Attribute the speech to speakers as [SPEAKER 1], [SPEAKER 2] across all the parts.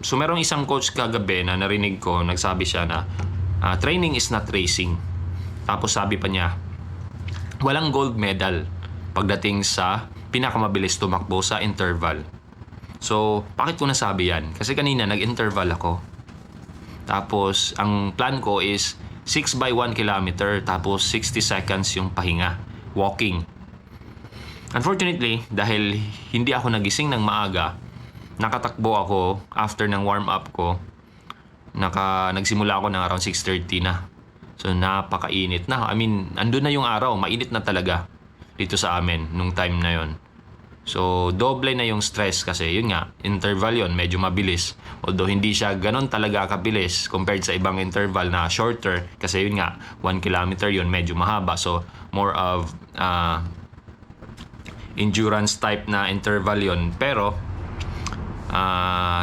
[SPEAKER 1] So merong isang coach kagabi na narinig ko, nagsabi siya na training is not racing. Tapos sabi pa niya, walang gold medal pagdating sa pinakamabilis tumakbo sa interval. So, bakit ko nasabi yan? Kasi kanina nag-interval ako. Tapos, ang plan ko is 6 by 1 kilometer, tapos 60 seconds yung pahinga, walking. Unfortunately, dahil hindi ako nagising ng maaga, nakatakbo ako after ng warm-up ko. Nagsimula ako ng around 6:30 na. So, napakainit na. I mean, andun na yung araw. Mainit na talaga dito sa amin nung time na yon. So, doble na yung stress kasi yun nga, interval yon medyo mabilis. Although hindi siya ganon talaga kabilis compared sa ibang interval na shorter kasi yun nga, 1 kilometer yun medyo mahaba. So, more of endurance type na interval yon. Pero,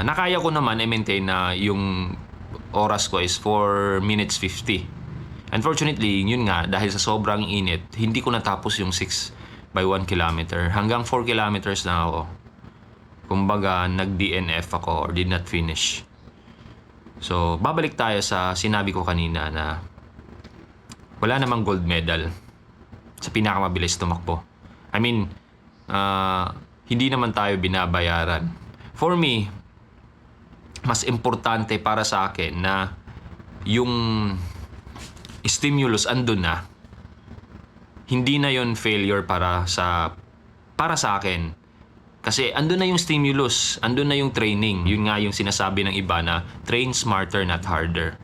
[SPEAKER 1] nakaya ko naman i-maintain na yung oras ko is 4 minutes 50. Unfortunately, yun nga, dahil sa sobrang init, hindi ko natapos yung 6 by 1 kilometer. Hanggang 4 kilometers na ako. Kumbaga, nag-DNF ako or did not finish. So, babalik tayo sa sinabi ko kanina na wala namang gold medal sa pinakamabilis tumakbo. I mean, hindi naman tayo binabayaran. For me, mas importante para sa akin na yung stimulus andun na. Hindi na yon failure para sa akin. Kasi andun na yung stimulus, andun na yung training. Yun nga yung sinasabi ng iba na train smarter not harder.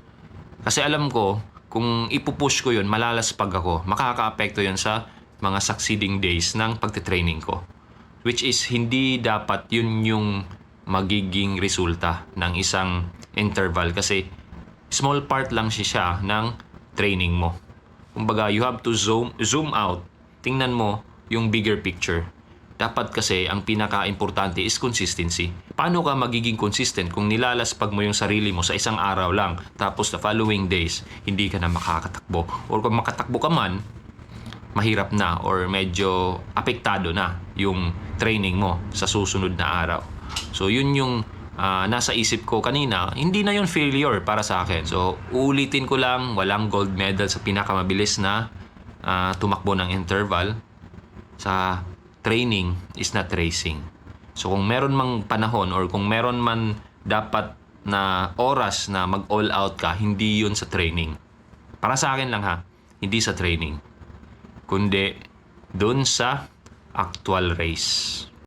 [SPEAKER 1] Kasi alam ko, kung ipupush ko yun, malalaspag ako. Makaka-apekto yun sa mga succeeding days ng pagtitraining ko. Which is hindi dapat yun yung magiging resulta ng isang interval. Kasi small part lang siya ng training mo. Kumbaga, you have to zoom out. Tingnan mo yung bigger picture. Dapat kasi ang pinaka-importante is consistency. Paano ka magiging consistent kung nilalaspag mo yung sarili mo sa isang araw lang, tapos the following days, hindi ka na makakatakbo? Or kung makatakbo ka man, mahirap na or medyo apektado na yung training mo sa susunod na araw. So, yun yung nasa isip ko kanina. Hindi na yun failure para sa akin. So, uulitin ko lang, walang gold medal sa pinakamabilis na tumakbo ng interval. Sa training is not racing. So, kung meron mang panahon or kung meron man dapat na oras na mag-all out ka, hindi yun sa training. Para sa akin lang ha, hindi sa training. Kundi dun sa actual race.